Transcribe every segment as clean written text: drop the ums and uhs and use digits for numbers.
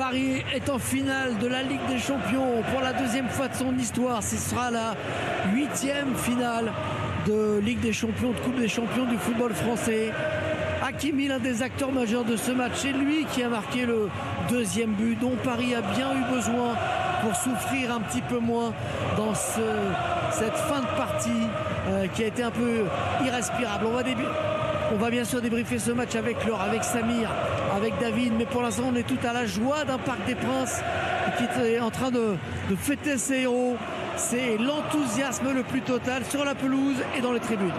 Paris est en finale de la Ligue des Champions pour la deuxième fois de son histoire. Ce sera la 8e finale de Ligue des Champions, de Coupe des Champions du football français. Hakimi, l'un des acteurs majeurs de ce match, c'est lui qui a marqué le deuxième but dont Paris a bien eu besoin pour souffrir un petit peu moins dans cette fin de partie qui a été un peu irrespirable. On va bien sûr débriefer ce match avec Laure, avec Samir, avec David, mais pour l'instant on est tout à la joie d'un Parc des Princes qui est en train de fêter ses héros. C'est l'enthousiasme le plus total sur la pelouse et dans les tribunes.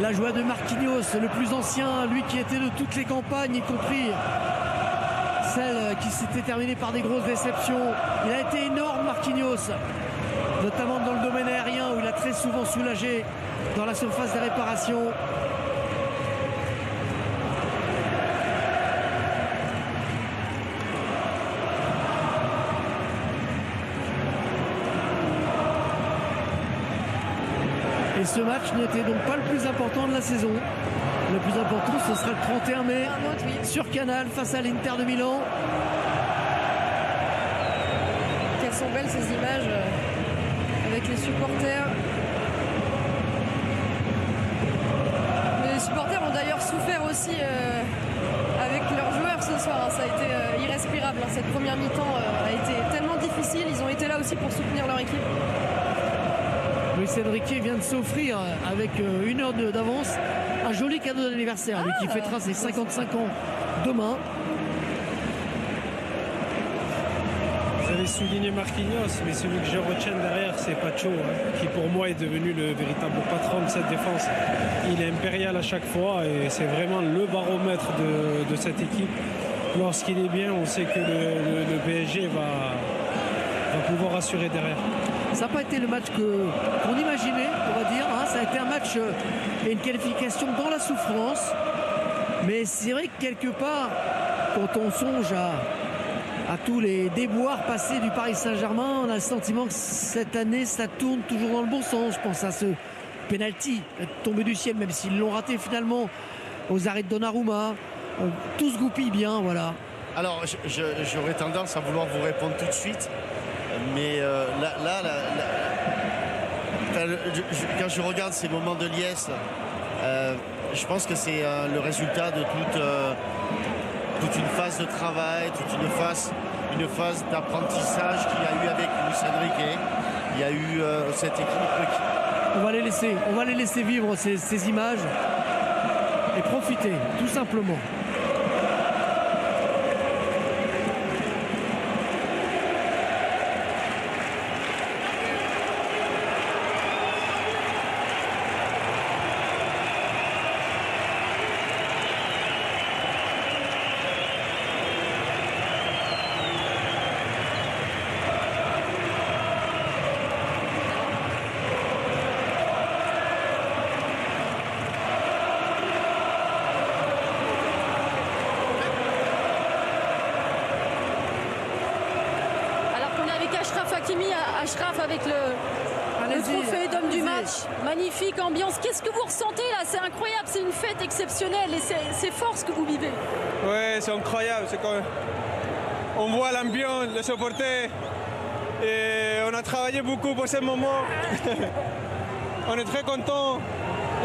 La joie de Marquinhos, le plus ancien, lui qui était de toutes les campagnes, y compris celle qui s'était terminée par des grosses déceptions. Il a été énorme, Marquinhos, notamment dans le domaine aérien où il a très souvent soulagé dans la surface des réparations. Et ce match n'était donc pas le plus important de la saison. Le plus important, ce sera le 31 mai sur Canal face à l'Inter de Milan. Quelles sont belles ces images avec les supporters. Les supporters ont d'ailleurs souffert aussi avec leurs joueurs ce soir. Ça a été irrespirable. Cette première mi-temps a été tellement difficile. Ils ont été là aussi pour soutenir leur équipe. Luis Enrique vient de s'offrir avec une heure d'avance un joli cadeau d'anniversaire, lui qui fêtera ses 55 ans demain. Vous avez souligné Marquinhos, mais celui que je retiens derrière, c'est Pacho, qui pour moi est devenu le véritable patron de cette défense. Il est impérial à chaque fois et c'est vraiment le baromètre de cette équipe. Lorsqu'il est bien, on sait que le PSG va pouvoir assurer derrière. Ça n'a pas été le match qu'on imaginait, on va dire. Ça a été un match et une qualification dans la souffrance. Mais c'est vrai que quelque part, quand on songe à tous les déboires passés du Paris Saint-Germain, on a le sentiment que cette année, ça tourne toujours dans le bon sens. Je pense à ce penalty tombé du ciel, même s'ils l'ont raté finalement, aux arrêts de Donnarumma. Tout se goupille bien, voilà. Alors, j'aurais tendance à vouloir vous répondre tout de suite. Mais quand je regarde ces moments de liesse, je pense que c'est le résultat de toute une phase de travail, une phase d'apprentissage qu'il y a eu avec Luis Enrique. Il y a eu cette équipe qui... On va les laisser vivre ces images et profiter, tout simplement. Achraf avec le trophée d'homme du match. Magnifique ambiance. Qu'est-ce que vous ressentez là? C'est incroyable, c'est une fête exceptionnelle et c'est fort ce que vous vivez. Ouais, c'est incroyable. On voit l'ambiance, les supporters. Et on a travaillé beaucoup pour ce moment. On est très contents.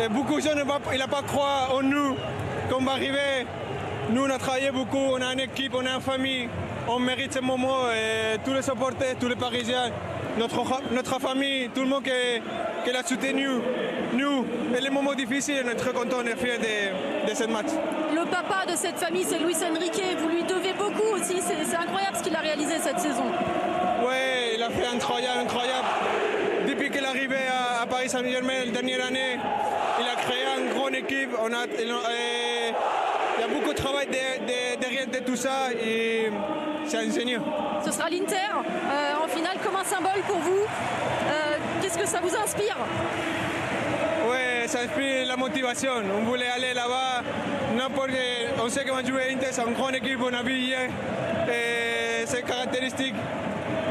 Et beaucoup de gens n'ont pas cru en nous qu'on va arriver. Nous, on a travaillé beaucoup, on a une équipe, on a une famille. On mérite ce moment et tous les supporters, tous les Parisiens, notre famille, tout le monde qui l'a soutenu. Nous, et les moments difficiles, on est très contents, on est fiers de ce match. Le papa de cette famille, c'est Luis Enrique. Vous lui devez beaucoup aussi. C'est incroyable ce qu'il a réalisé cette saison. Oui, il a fait incroyable. Depuis qu'il est arrivé à Paris Saint-Germain la dernière année, il a créé une grande équipe. Il y a beaucoup de travail derrière de tout ça et c'est ingénieux. Ce sera l'Inter en finale comme un symbole pour vous. Qu'est-ce que ça vous inspire? Oui, ça inspire la motivation. On voulait aller là-bas. On sait qu'on va jouer l'Inter, c'est une grande équipe, on a vu hier. Et c'est caractéristique.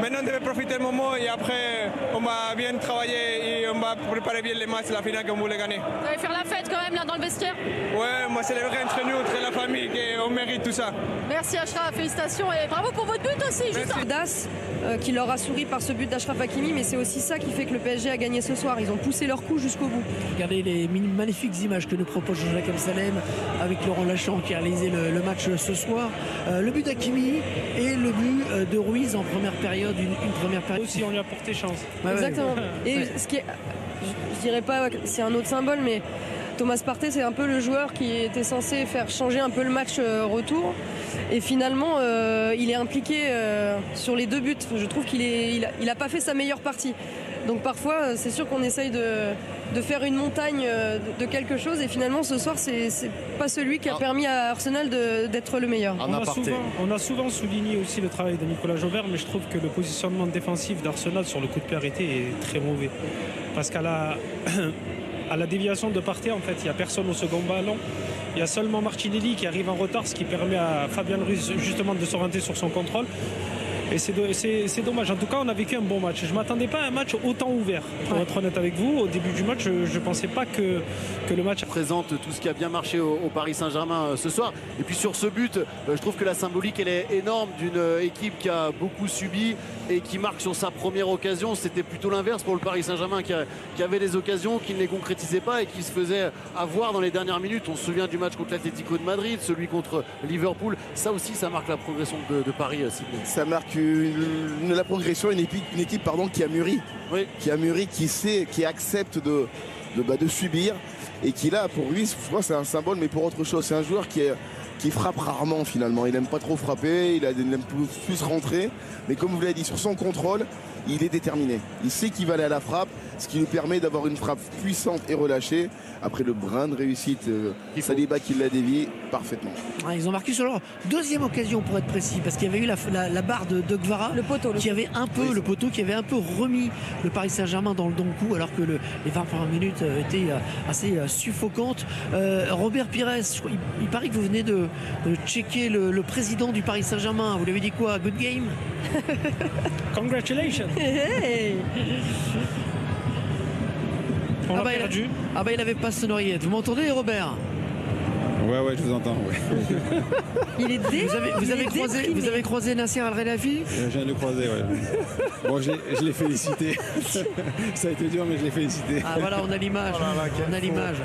Maintenant, on devait profiter du moment et après, on va bien travailler et on va préparer bien les matchs, la finale qu'on voulait gagner. Vous allez faire la fête quand même là dans le vestiaire? Ouais, moi c'est le vrai entre nous, entre la famille, qu'on mérite tout ça. Merci Achraf, félicitations et bravo pour votre but aussi. Das qui leur a souri par ce but d'Achraf Hakimi, mais c'est aussi ça qui fait que le PSG a gagné ce soir. Ils ont poussé leur coup jusqu'au bout. Regardez les magnifiques images que nous propose Jean-Jacques Amsalem avec Laurent Lachant qui a réalisé le match ce soir. Le but d'Hakimi et le but de Ruiz en première période, une première période. Aussi, on lui a porté chance. Exactement. Et ce qui est, je dirais pas que c'est un autre symbole, mais Thomas Partey, c'est un peu le joueur qui était censé faire changer un peu le match retour. Et finalement, il est impliqué sur les deux buts. Je trouve qu'il a pas fait sa meilleure partie. Donc parfois, c'est sûr qu'on essaye de faire une montagne de quelque chose. Et finalement, ce soir, c'est pas celui qui a permis à Arsenal d'être le meilleur. On a souvent souligné aussi le travail de Nicolas Jaubert, mais je trouve que le positionnement défensif d'Arsenal sur le coup de pied arrêté est très mauvais. Parce qu'à la déviation de Partey, en fait, il n'y a personne au second ballon. Il y a seulement Martinelli qui arrive en retard, ce qui permet à Fabien Ruiz justement de s'orienter sur son contrôle. Et c'est dommage. En tout cas, on a vécu un bon match. Je ne m'attendais pas à un match autant ouvert. Pour être honnête avec vous, au début du match, je ne pensais pas que le match présente tout ce qui a bien marché au Paris Saint-Germain ce soir. Et puis sur ce but, je trouve que la symbolique elle est énorme d'une équipe qui a beaucoup subi et qui marque sur sa première occasion. C'était plutôt l'inverse pour le Paris Saint-Germain qui avait des occasions, qui ne les concrétisait pas et qui se faisait avoir dans les dernières minutes. On se souvient du match contre l'Atlético de Madrid, celui contre Liverpool. Ça aussi, ça marque la progression de Paris. Ça marque la progression, une équipe qui a mûri, oui. Qui a mûri, qui accepte de subir et qui là pour lui, je crois, c'est un symbole, mais pour autre chose. C'est un joueur qui frappe rarement finalement. Il n'aime pas trop frapper, il aime plus rentrer, mais comme vous l'avez dit, sur son contrôle, il est déterminé. Il sait qu'il va aller à la frappe, ce qui lui permet d'avoir une frappe puissante et relâchée. Après le brin de réussite, Saliba qui l'a dévié parfaitement. Ils ont marqué sur leur deuxième occasion pour être précis, parce qu'il y avait eu la barre de Guevara, le poteau qui avait un peu remis le Paris Saint-Germain dans le coup, alors que les 20 premières minutes étaient assez suffocantes. Robert Pires, il paraît que vous venez de checker le président du Paris Saint-Germain. Vous lui avez dit quoi? Good game? Congratulations. Hey. On a perdu. Il avait pas son oreillette. Vous m'entendez, Robert? Ouais, je vous entends. Ouais. Il est vous avez croisé Nasser Al-Khelaifi? Je viens de le croiser, ouais. Bon, je l'ai félicité. Ça a été dur, mais je l'ai félicité. Ah voilà, on a l'image. On a l'image.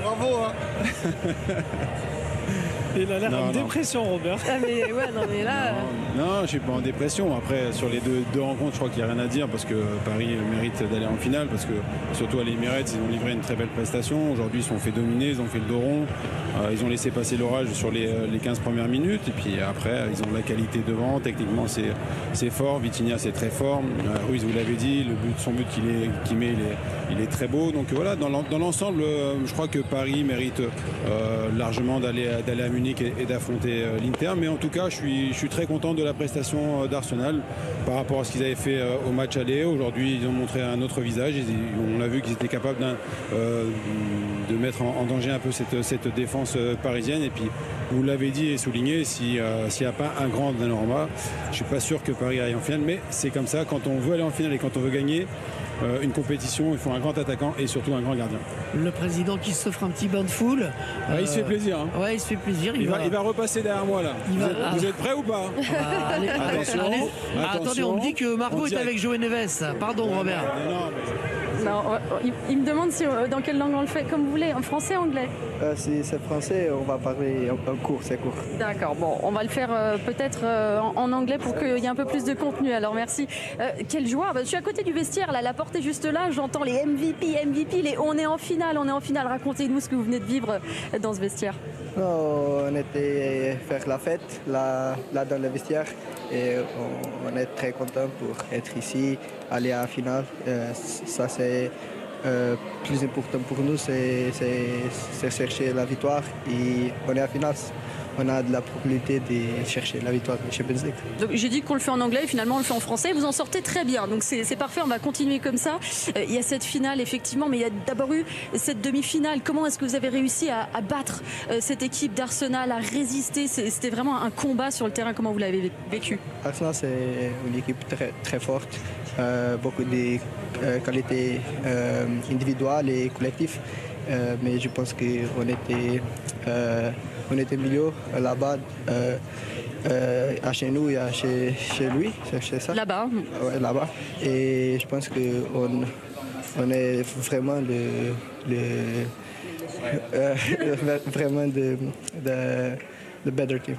Bravo, hein. Il a l'air en dépression, Robert. Ah mais là... Non, je suis pas en dépression. Après, sur les deux rencontres, je crois qu'il n'y a rien à dire parce que Paris mérite d'aller en finale, parce que surtout à l'Emirates, ils ont livré une très belle prestation. Aujourd'hui, ils se sont fait dominer, ils ont fait le dos rond. Ils ont laissé passer l'orage sur les 15 premières minutes. Et puis après, ils ont la qualité devant. Techniquement, c'est fort. Vitinha, c'est très fort. Ruiz, vous l'avez dit, son but qu'il met, il est très beau. Donc voilà, dans l'ensemble, je crois que Paris mérite largement d'aller à Munich et d'affronter l'Inter. Mais en tout cas, je suis très content de la prestation d'Arsenal par rapport à ce qu'ils avaient fait au match aller. Aujourd'hui, ils ont montré un autre visage. On a vu qu'ils étaient capables de mettre en danger un peu cette défense parisienne. Et puis, vous l'avez dit et souligné, s'il n'y a pas un grand Donnarumma, je ne suis pas sûr que Paris aille en finale. Mais c'est comme ça, quand on veut aller en finale et quand on veut gagner une compétition, il faut un grand attaquant et surtout un grand gardien. Le président qui s'offre un petit bain de foule. Il se fait plaisir. Hein. Ouais, il se fait plaisir. Il va repasser derrière moi là. Vous êtes prêts ou pas? Attention. Attendez, on me dit que Margot est avec Joe Neves. Pardon, Robert. Non, il me demande dans quelle langue on le fait, comme vous voulez, en français ou anglais? Si c'est français, on va parler en cours, c'est court. D'accord, bon, on va le faire peut-être en anglais pour qu'il y ait un peu plus de contenu, alors merci. Quelle joie, je suis à côté du vestiaire, là, la porte est juste là, j'entends les MVP, on est en finale, racontez-nous ce que vous venez de vivre dans ce vestiaire. On était faire la fête là dans le vestiaire et on est très content pour être ici, aller à la finale. Ça c'est plus important pour nous, c'est chercher la victoire et on est à la finale. on a de la probabilité de chercher la victoire de Champions League. Donc j'ai dit qu'on le fait en anglais et finalement on le fait en français. Vous en sortez très bien, donc c'est parfait, on va continuer comme ça. Il y a cette finale effectivement, mais il y a d'abord eu cette demi-finale. Comment est-ce que vous avez réussi à battre cette équipe d'Arsenal, à résister? C'était vraiment un combat sur le terrain. Comment vous l'avez vécu? Arsenal, c'est une équipe très, très forte, beaucoup de qualités individuelles et collectives. Mais je pense qu'on était mieux là-bas, à chez nous et chez lui, c'est ça? Là-bas. Ouais, là-bas. Et je pense qu'on est vraiment vraiment the better team.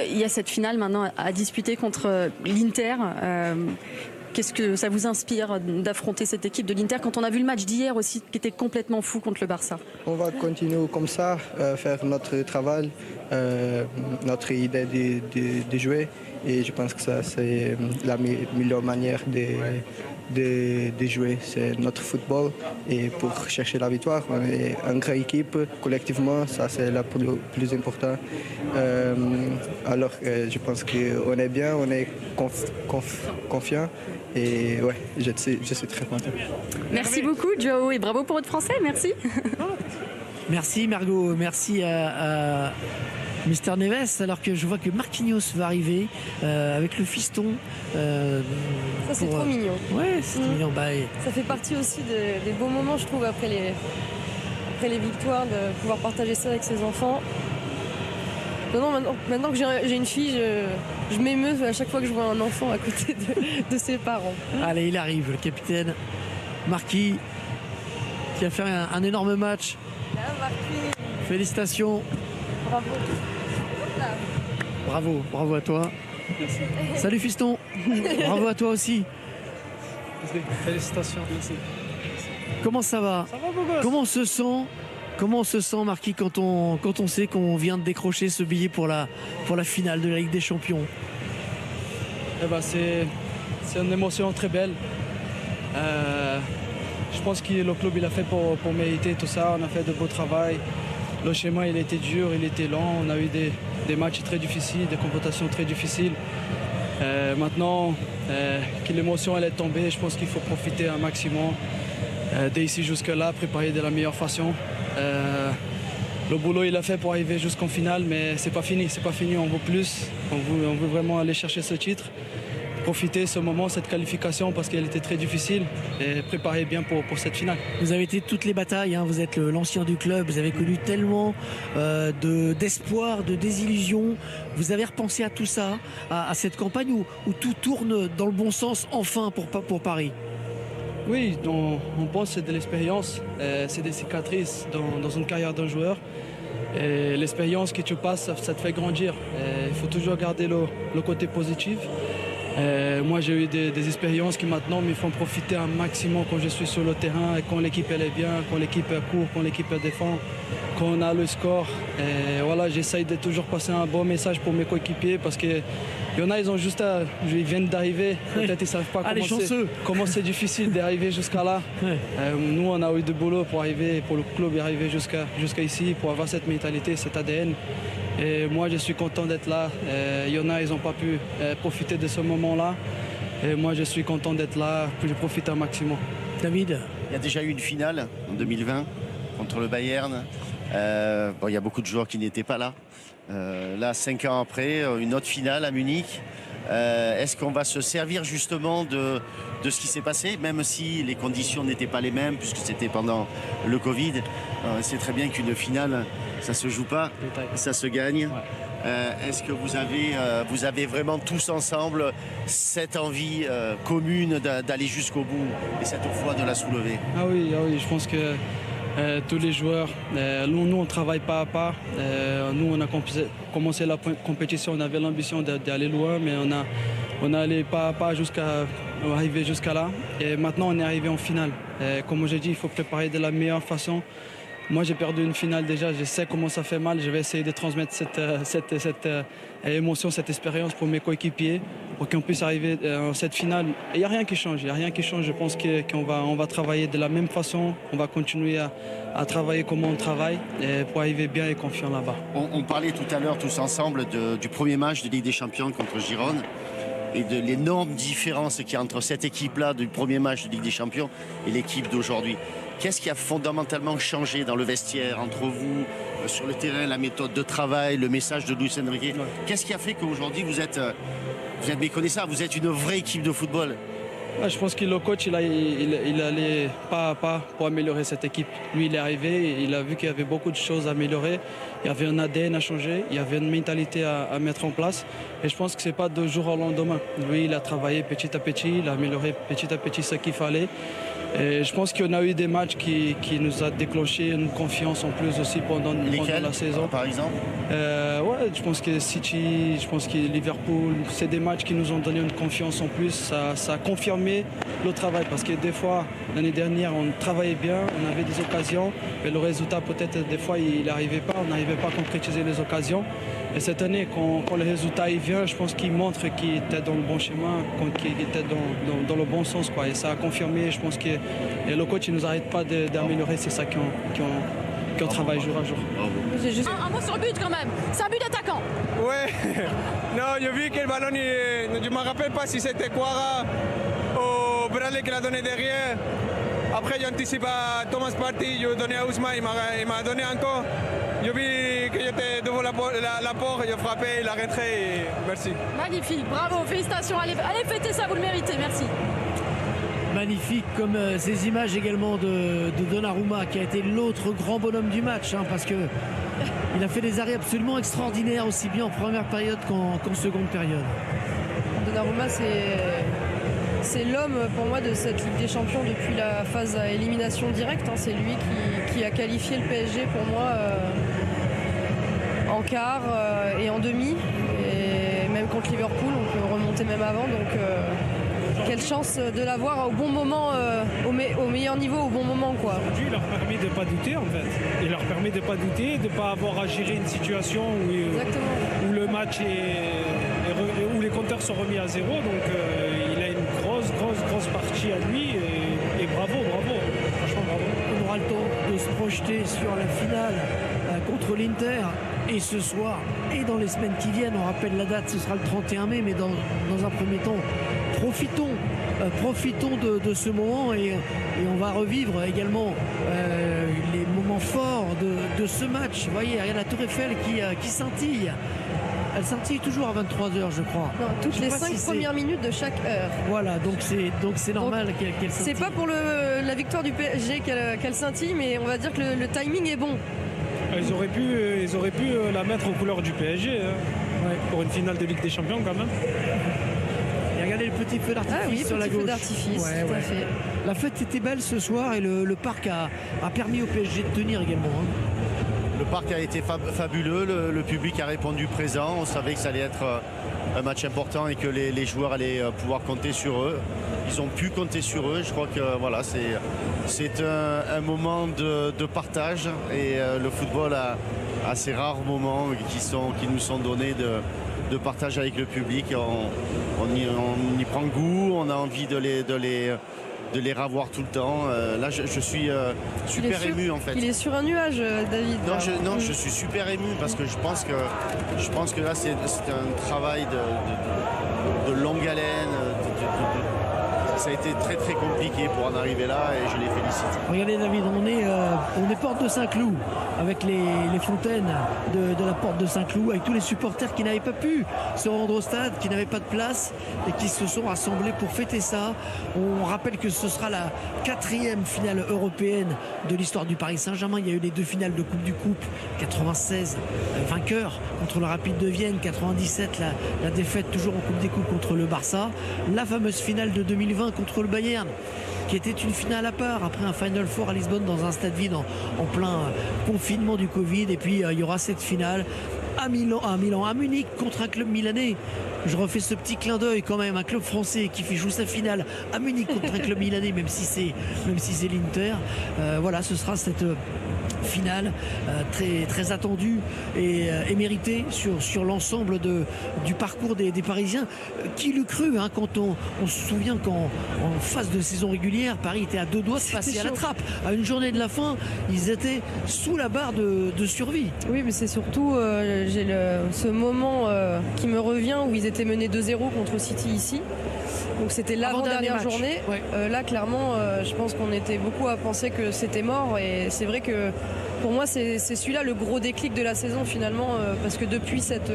Il y a cette finale maintenant à disputer contre l'Inter. Qu'est-ce que ça vous inspire d'affronter cette équipe de l'Inter quand on a vu le match d'hier aussi qui était complètement fou contre le Barça? On va continuer comme ça, faire notre travail, notre idée de jouer. Et je pense que ça, c'est la meilleure manière de jouer. C'est notre football. Et pour chercher la victoire, on est une grande équipe. Collectivement, ça, c'est le plus important. Alors, je pense qu'on est bien, on est confiant. Et ouais, je suis très content. Merci beaucoup, Joao, et bravo pour votre français. Merci. Merci, Margot. Merci à Mister Neves, alors que je vois que Marquinhos va arriver avec le fiston. Ça, c'est trop mignon. Ouais, c'est mignon. Ça fait partie aussi des beaux moments, je trouve, après les victoires, de pouvoir partager ça avec ses enfants. Maintenant que j'ai une fille, je m'émeus à chaque fois que je vois un enfant à côté de ses parents. Allez, il arrive, le capitaine Marquis, qui a fait un énorme match. Là, Marquis. Félicitations. Bravo. Bravo à toi. Merci. Salut fiston. Bravo à toi aussi. Félicitations. Merci. Comment ça va? Ça va, beau gosse? Comment on se sent, Marquis, quand on sait qu'on vient de décrocher ce billet pour la finale de la Ligue des Champions? C'est une émotion très belle. Je pense que le club il a fait pour mériter tout ça. On a fait de beau travail. Le schéma il était dur, il était lent. On a eu des matchs très difficiles, des confrontations très difficiles. Maintenant que l'émotion elle est tombée, je pense qu'il faut profiter un maximum d'ici jusque-là, préparer de la meilleure façon. Le boulot il a fait pour arriver jusqu'en finale, mais c'est pas fini, on veut plus, on veut vraiment aller chercher ce titre, profiter de ce moment, cette qualification parce qu'elle était très difficile et préparer bien pour cette finale. Vous avez été toutes les batailles, hein. Vous êtes l'ancien du club, vous avez connu tellement d'espoir, de désillusion. Vous avez repensé à tout ça, à cette campagne où tout tourne dans le bon sens enfin pour Paris? Oui, on pense que c'est de l'expérience, c'est des cicatrices dans une carrière d'un joueur. Et l'expérience que tu passes, ça te fait grandir. Il faut toujours garder le côté positif. Moi, j'ai eu des expériences qui maintenant me font profiter un maximum quand je suis sur le terrain et quand l'équipe elle est bien, quand l'équipe court, quand l'équipe défend, quand on a le score. Et voilà, j'essaye de toujours passer un bon message pour mes coéquipiers parce que il y en a, ils viennent d'arriver, peut-être ils ne savent pas comment c'est difficile d'arriver jusqu'à là. Nous, on a eu du boulot pour arriver, pour le club arriver jusqu'à ici, pour avoir cette mentalité, cet ADN. Et moi, je suis content d'être là. Il y en a, ils n'ont pas pu profiter de ce moment-là. Et moi, je suis content d'être là, que je profite un maximum. David? Il y a déjà eu une finale en 2020 contre le Bayern. Il y a beaucoup de joueurs qui n'étaient pas là. Là, 5 ans après, une autre finale à Munich. Est-ce qu'on va se servir justement de ce qui s'est passé, même si les conditions n'étaient pas les mêmes, puisque c'était pendant le Covid? C'est très bien qu'une finale, ça ne se joue pas, ça se gagne. Est-ce que vous avez vraiment tous ensemble cette envie commune d'aller jusqu'au bout et cette foi de la soulever? Ah oui, je pense que tous les joueurs, nous on travaille pas à pas. Nous on a commencé la compétition, on avait l'ambition d'aller loin, mais on a allé pas à pas jusqu'à arriver jusqu'à là. Et maintenant on est arrivé en finale. Comme j'ai dit, il faut préparer de la meilleure façon. Moi j'ai perdu une finale déjà, je sais comment ça fait mal. Je vais essayer de transmettre cette émotion, cette expérience pour mes coéquipiers, pour qu'on puisse arriver à cette finale. Il n'y a rien qui change, je pense qu'on va travailler de la même façon, on va continuer à travailler comme on travaille pour arriver bien et confiant là-bas. On parlait tout à l'heure tous ensemble du premier match de Ligue des Champions contre Girone et de l'énorme différence qu'il y a entre cette équipe-là du premier match de Ligue des Champions et l'équipe d'aujourd'hui. Qu'est-ce qui a fondamentalement changé dans le vestiaire, entre vous, sur le terrain, la méthode de travail, le message de Luis Enrique? Qu'est-ce qui a fait qu'aujourd'hui vous êtes méconnaissable, vous êtes une vraie équipe de football? Je pense que le coach, il allait pas à pas pour améliorer cette équipe. Lui, il est arrivé, il a vu qu'il y avait beaucoup de choses à améliorer. Il y avait un ADN à changer, il y avait une mentalité à mettre en place. Et je pense que ce n'est pas de jour au lendemain. Lui, il a travaillé petit à petit, il a amélioré petit à petit ce qu'il fallait. Et je pense qu'on a eu des matchs qui nous a déclenché une confiance en plus aussi pendant la saison. Par exemple je pense que City, je pense que Liverpool, c'est des matchs qui nous ont donné une confiance en plus. Ça a confirmé le travail parce que des fois, l'année dernière, on travaillait bien, on avait des occasions, mais le résultat peut-être des fois il n'arrivait pas, on n'arrivait pas à concrétiser les occasions. Et cette année, quand le résultat il vient, je pense qu'il montre qu'il était dans le bon chemin, qu'il était dans le bon sens, quoi. Et ça a confirmé, je pense que le coach il nous arrête pas d'améliorer, c'est ça qu'on travaille jour à jour. Un mot sur le but quand même, c'est un but d'attaquant. Ouais, non, j'ai vu que le ballon, je ne me rappelle pas si c'était Quara ou Bradley qui l'a donné derrière. Après, j'ai anticipé à Thomas Partey, j'ai donné à Ousmane, il m'a donné encore. J'ai vu que j'étais devant la porte, j'ai frappé, il a rentré et merci. Magnifique, bravo, félicitations, allez fêter ça, vous le méritez, merci. Magnifique, comme ces images également de Donnarumma qui a été l'autre grand bonhomme du match, parce que il a fait des arrêts absolument extraordinaires aussi bien en première période qu'en seconde période. Donnarumma, c'est l'homme pour moi de cette Ligue des Champions depuis la phase à élimination directe. C'est lui qui a qualifié le PSG pour moi en quart et en demi. Et même contre Liverpool, on peut remonter même avant. Donc quelle chance de l'avoir au bon moment, au meilleur niveau, au bon moment, quoi. Aujourd'hui, il leur permet de ne pas douter, en fait. Il leur permet de ne pas douter, de ne pas avoir à gérer une situation où le match où les compteurs sont remis à zéro. Donc il a une grosse partie à lui et bravo, franchement bravo. On aura le temps de se projeter sur la finale contre l'Inter et ce soir et dans les semaines qui viennent. On rappelle la date, ce sera le 31 mai, mais dans un premier temps, profitons de ce moment et on va revivre également les moments forts de ce match. Vous voyez, il y a la Tour Eiffel qui scintille. Elle scintille toujours à 23h, je crois. Non, toutes les 5 premières minutes de chaque heure. Voilà, donc c'est normal qu'elle scintille. C'est pas pour la victoire du PSG qu'elle scintille, mais on va dire que le timing est bon. Ils auraient pu la mettre aux couleurs du PSG pour une finale de Ligue des Champions quand même. Et regardez le petit feu d'artifice sur la gauche. Feu d'artifice, tout à fait. La fête était belle ce soir et le parc a permis au PSG de tenir également. Le parc a été fabuleux, le public a répondu présent. On savait que ça allait être un match important et que les joueurs allaient pouvoir compter sur eux. Ils ont pu compter sur eux. Je crois que voilà, c'est un moment de partage et le football a ces rares moments qui nous sont donnés de partage avec le public. On y prend goût, on a envie de les revoir tout le temps. Là, je suis super ému en fait. Il est sur un nuage, David. Non, je suis super ému parce que je pense que là, c'est un travail de longue haleine. Ça a été très très compliqué pour en arriver là et je les félicite. Regardez David, on est porte de Saint-Cloud avec les fontaines de la porte de Saint-Cloud, avec tous les supporters qui n'avaient pas pu se rendre au stade, qui n'avaient pas de place et qui se sont rassemblés pour fêter ça. On rappelle que ce sera la 4e finale européenne de l'histoire du Paris Saint-Germain. Il y a eu les 2 finales de Coupe du Coupe, 96 vainqueur contre le Rapide de Vienne, 97 la défaite toujours en Coupe des Coupes contre le Barça, la fameuse finale de 2020 contre le Bayern qui était une finale à part après un Final Four à Lisbonne dans un stade vide en plein confinement du Covid. Et puis il y aura cette finale à Munich contre un club milanais Je refais ce petit clin d'œil quand même, un club français qui fait jouer sa finale à Munich contre un club milanais, même si c'est l'Inter. Voilà, ce sera cette finale très, très attendue et méritée sur l'ensemble du parcours des Parisiens. Qui l'eût cru, hein, quand on se souvient qu'en phase de saison régulière, Paris était à 2 doigts de passer à la trappe. À une journée de la fin, ils étaient sous la barre de survie. Oui, mais c'est surtout j'ai ce moment qui me revient où ils étaient menés 2-0 contre City ici. Donc c'était l'avant-dernière journée. Ouais. Là, clairement, je pense qu'on était beaucoup à penser que c'était mort. Et c'est vrai que pour moi, c'est celui-là le gros déclic de la saison finalement. Parce que depuis cette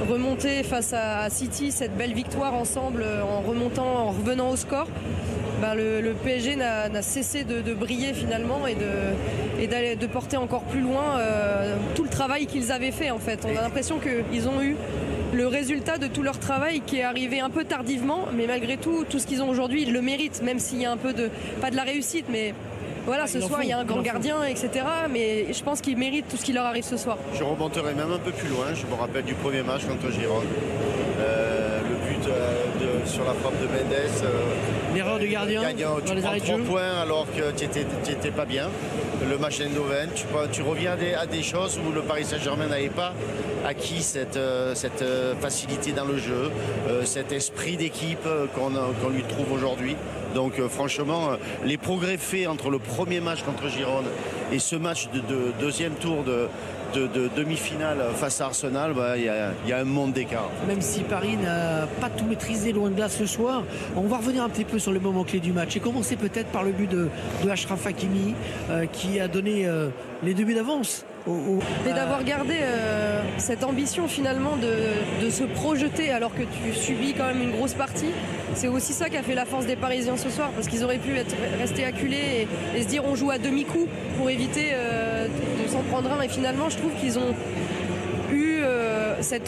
remontée face à City, cette belle victoire ensemble, en revenant au score, le PSG n'a cessé de briller finalement et de porter encore plus loin tout le travail qu'ils avaient fait en fait. On a l'impression qu'ils ont eu le résultat de tout leur travail qui est arrivé un peu tardivement, mais malgré tout ce qu'ils ont aujourd'hui, ils le méritent, même s'il y a un peu pas de la réussite, mais voilà, ce soir il y a un grand gardien, etc. Mais je pense qu'ils méritent tout ce qui leur arrive ce soir. Je remonterai même un peu plus loin, je me rappelle du premier match contre Gironde. Le but sur la frappe de Mendes. L'erreur du gardien tu prends 3 points alors que tu n'étais pas bien. Le match d'Eindhoven, tu reviens à des choses où le Paris Saint-Germain n'avait pas acquis cette facilité dans le jeu, cet esprit d'équipe qu'on lui trouve aujourd'hui. Donc franchement, les progrès faits entre le premier match contre Gironde et ce match de deuxième tour de demi-finale face à Arsenal, il y a un monde d'écart. Même si Paris n'a pas tout maîtrisé loin de là ce soir, on va revenir un petit peu sur les moments clés du match et commencer peut-être par le but de Achraf Hakimi qui a donné les 2 buts d'avance. Et d'avoir gardé cette ambition finalement de se projeter alors que tu subis quand même une grosse partie, c'est aussi ça qui a fait la force des Parisiens ce soir, parce qu'ils auraient pu rester acculés et se dire on joue à demi-coup pour éviter de s'en prendre un, et finalement je trouve qu'ils ont eu cette